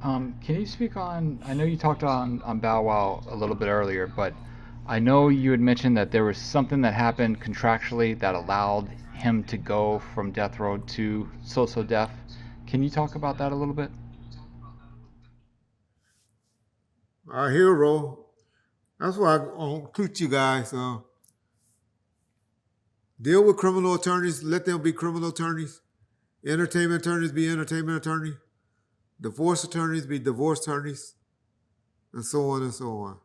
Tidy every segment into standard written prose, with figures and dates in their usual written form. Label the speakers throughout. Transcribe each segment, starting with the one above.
Speaker 1: Can you speak on? I know you talked on Bow Wow a little bit earlier, but I know you had mentioned that there was something that happened contractually that allowed him to go from death row to so def. Can you talk about that a little bit?
Speaker 2: Our hero. That's why I teach you guys. Deal with criminal attorneys. Let them be criminal attorneys. Entertainment attorneys be entertainment attorneys. Divorce attorneys be divorce attorneys, and so on and so on.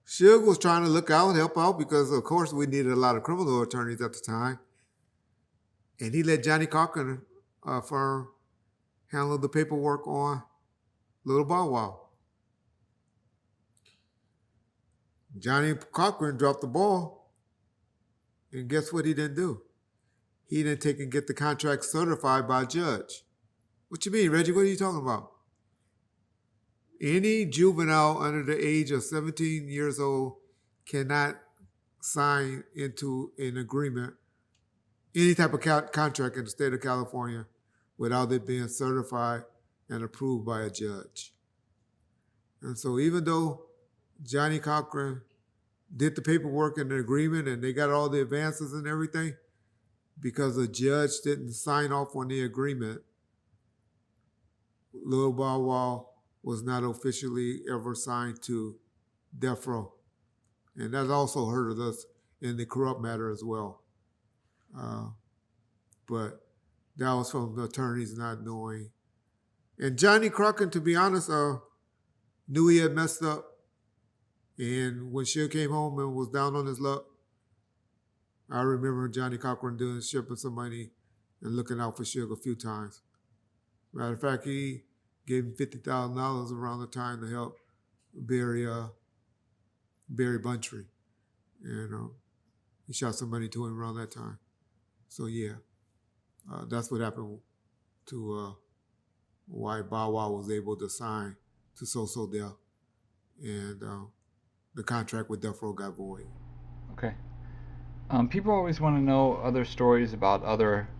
Speaker 2: Suge was trying to look out, help out, because of course we needed a lot of criminal attorneys at the time, and he let Johnny Cochran firm handle the paperwork on Little Bow Wow. Johnny Cochran dropped the ball, and guess what he didn't do? He didn't take and get the contract certified by a judge. What you mean, Reggie? What are you talking about? Any juvenile under the age of 17 years old cannot sign into an agreement, any type of contract in the state of California, without it being certified and approved by a judge. And so, even though Johnny Cochran did the paperwork and the agreement and they got all the advances and everything, because the judge didn't sign off on the agreement, Lil Bow Wow was not officially ever signed to Death Row. And that also hurt us in the corrupt matter as well. But that was from the attorneys not knowing. And Johnny Cochran, to be honest, knew he had messed up. And when Suge came home and was down on his luck, I remember Johnny Cochran doing shipping some money and looking out for Suge a few times. Matter of fact, he gave him $50,000 around the time to help bury Buntry. And he shot some money to him around that time. So yeah, that's what happened to why Bow Wow was able to sign to So Def, and the contract with Death Row got void.
Speaker 1: Okay. People always want to know other stories about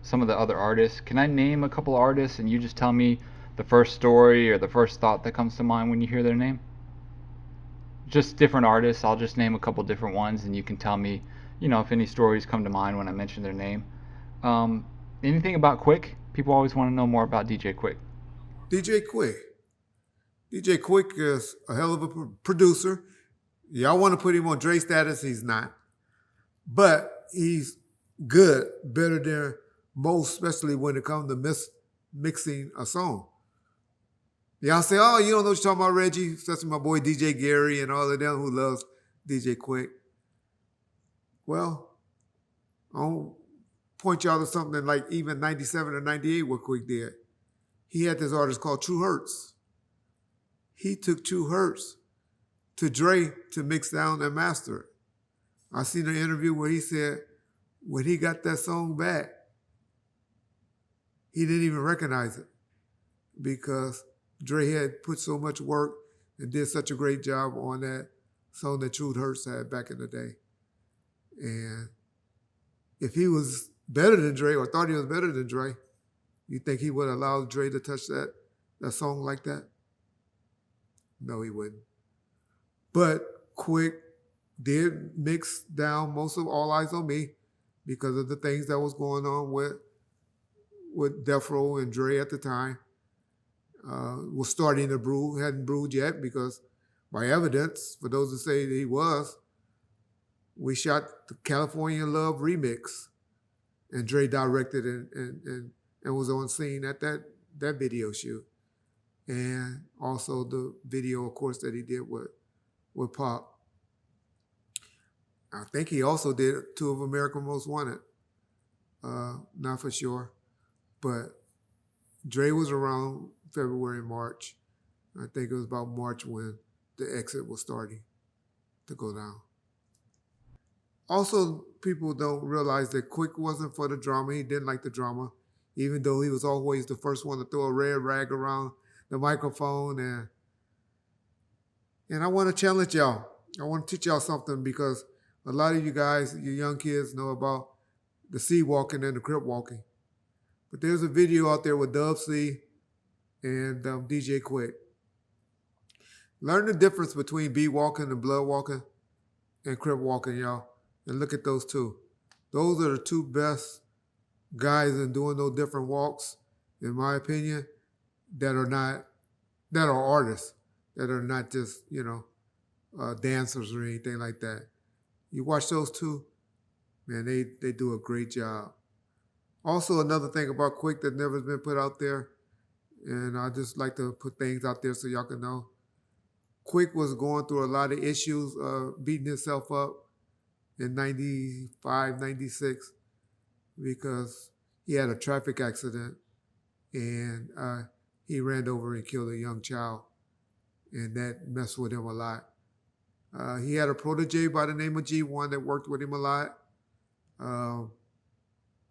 Speaker 1: some of the other artists. Can I name a couple artists and you just tell me the first story or the first thought that comes to mind when you hear their name? Just different artists. I'll just name a couple different ones and you can tell me, if any stories come to mind when I mention their name. Um, Anything about Quik? People always want to know more about DJ Quik.
Speaker 2: DJ Quik. DJ Quik is a hell of a producer. Y'all want to put him on Dre status, he's not. But he's good, better than most, especially when it comes to mixing a song. Y'all say, oh, you don't know what you're talking about, Reggie. That's my boy DJ Gary and all of them who loves DJ Quik. Well, I'll point y'all to something like even 97 or 98 what Quik did. He had this artist called True Hurts. He took True Hurts to Dre to mix down and master it. I seen an interview where he said when he got that song back, he didn't even recognize it because Dre had put so much work and did such a great job on that song that True Hurts had back in the day. And if he was better than Dre or thought he was better than Dre, you think he would allow Dre to touch that song like that? No, he wouldn't. But Quik did mix down most of All Eyes on Me because of the things that was going on with Death Row and Dre at the time. Was starting to brew, hadn't brewed yet because by evidence, for those who say that he was, we shot the California Love remix and Dre directed and was on scene at that video shoot. And also the video, of course, that he did with Pop. I think he also did two of America's Most Wanted. Not for sure. But Dre was around February and March. I think it was about March when the exit was starting to go down. Also, people don't realize that Quik wasn't for the drama. He didn't like the drama, even though he was always the first one to throw a red rag around the microphone. And I want to challenge y'all. I want to teach y'all something because a lot of you guys, you young kids, know about the sea walking and the crip walking. But there's a video out there with Dub C and DJ Quik. Learn the difference between beat walking and blood walking and crip walking, y'all. And look at those two. Those are the two best guys in doing those different walks, in my opinion, that are not that are artists, that are not just, dancers or anything like that. You watch those two, man, they do a great job. Also, another thing about Quik that never been put out there, and I just like to put things out there so y'all can know. Quik was going through a lot of issues, beating himself up in 95, 96, because he had a traffic accident and he ran over and killed a young child, and that messed with him a lot. He had a protege by the name of G1 that worked with him a lot.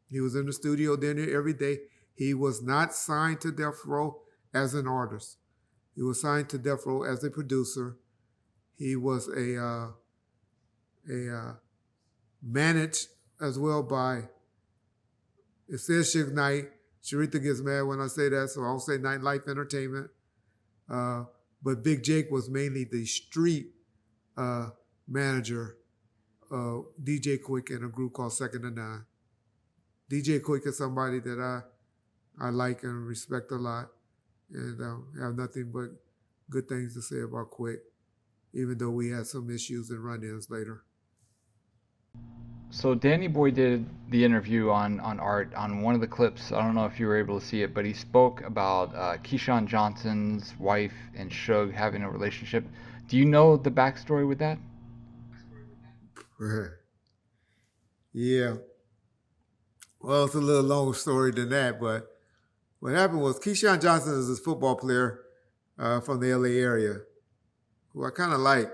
Speaker 2: He was in the studio there every day. He was not signed to Death Row as an artist. He was signed to Death Row as a producer. He was a managed as well by, it says Suge Knight. Sharita gets mad when I say that, so I don't say Nightlife Entertainment. But Big Jake was mainly the street manager of DJ Quik in a group called Second to Nine. DJ Quik is somebody that I like and respect a lot, and have nothing but good things to say about Quik, even though we had some issues and run-ins later.
Speaker 1: So Danny Boy did the interview on Art on one of the clips. I don't know if you were able to see it, but he spoke about Keyshawn Johnson's wife and Suge having a relationship. Do you know the backstory with that?
Speaker 2: Yeah. Well, it's a little longer story than that, but what happened was Keyshawn Johnson is a football player from the LA area who I kind of like.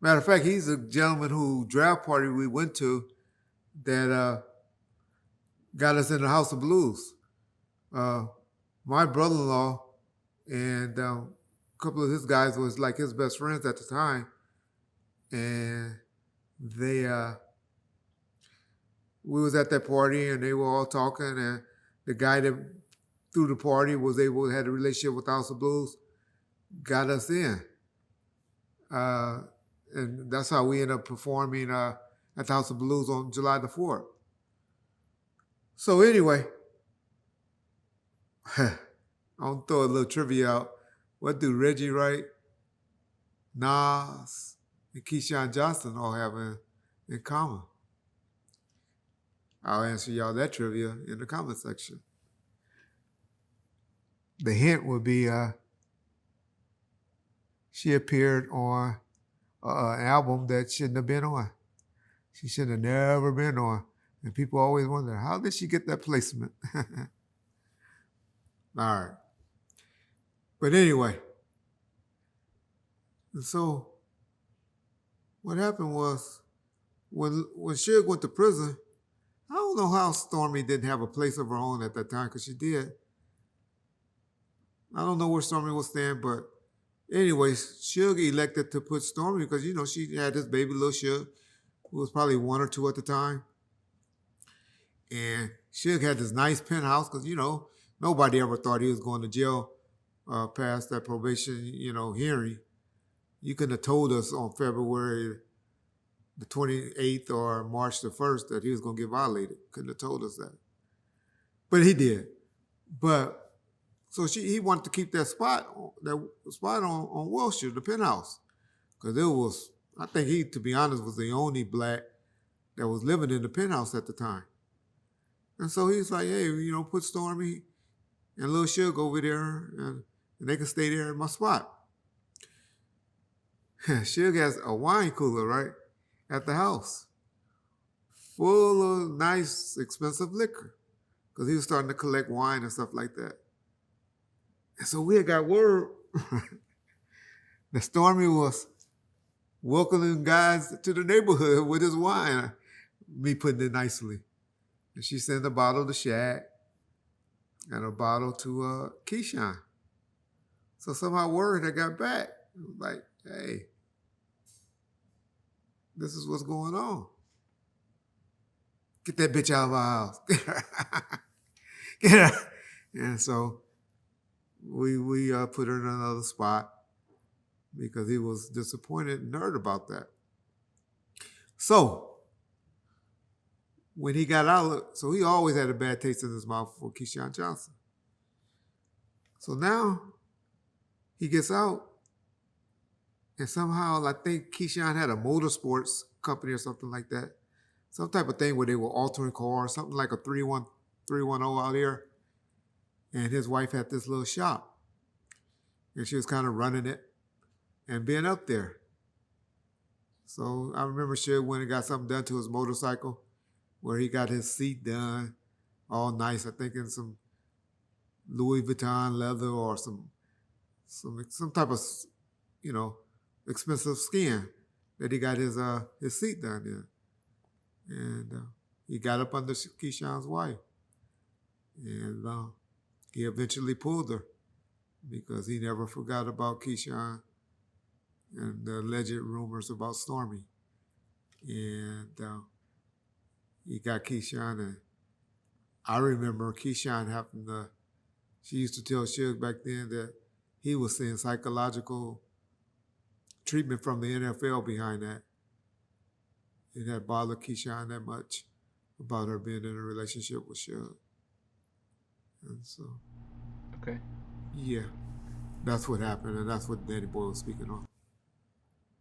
Speaker 2: Matter of fact, he's a gentleman who draft party we went to that got us in the House of Blues. My brother-in-law and a couple of his guys was like his best friends at the time, and we was at that party and they were all talking, and the guy that through the party had a relationship with House of Blues, got us in. And that's how we ended up performing at the House of Blues on July the 4th. So anyway, I'll throw a little trivia out. What do Reggie Wright, Nas, and Keyshawn Johnson all have in common? I'll answer y'all that trivia in the comment section. The hint would be she appeared on an album that shouldn't have been on. She should have never been on. And people always wonder, how did she get that placement? All right. But anyway, and so what happened was when Suge went to prison, I don't know how Stormy didn't have a place of her own at that time, because she did. I don't know where Stormy was staying, but anyway, Suge elected to put Stormy because, she had this baby little Suge, who was probably 1 or 2 at the time. And Suge had this nice penthouse because, nobody ever thought he was going to jail past that probation, hearing. You couldn't have told us on February the 28th or March the 1st that he was going to get violated. Couldn't have told us that. But he did. But so he wanted to keep that spot on Wilshire, the penthouse. Because it was, I think he, to be honest, was the only black that was living in the penthouse at the time. And so he's like, hey, put Stormy and Lil Suge over there, and they can stay there in my spot. Suge has a wine cooler, right, at the house, full of nice, expensive liquor, because he was starting to collect wine and stuff like that. And so we had got word that Stormy was welcoming guys to the neighborhood with his wine, me putting it nicely. And she sent a bottle to Shaq and a bottle to Keyshawn. So somehow word had got back. It was like, hey, this is what's going on. Get that bitch out of our house. Get her. And so we put her in another spot because he was disappointed and hurt about that. So when he got out, so he always had a bad taste in his mouth for Keyshawn Johnson. So now he gets out, and somehow I think Keyshawn had a motorsports company or something like that, some type of thing where they were altering cars, something like a 310 out here. And his wife had this little shop, and she was kind of running it and being up there. So I remember Suge went and got something done to his motorcycle, where he got his seat done, all nice. I think in some Louis Vuitton leather or some type of, you know, expensive skin that he got his seat done in, and he got up under Keyshawn's wife, and he eventually pulled her because he never forgot about Keyshawn and the alleged rumors about Stormy, and he got Keyshawn. And I remember Keyshawn having to. She used to tell Suge back then that he was seeing psychological treatment from the NFL behind that. It had bothered Keyshawn that much about her being in a relationship with Suge. And so,
Speaker 1: Okay.
Speaker 2: yeah, that's what happened, and that's what Danny Boy was speaking on.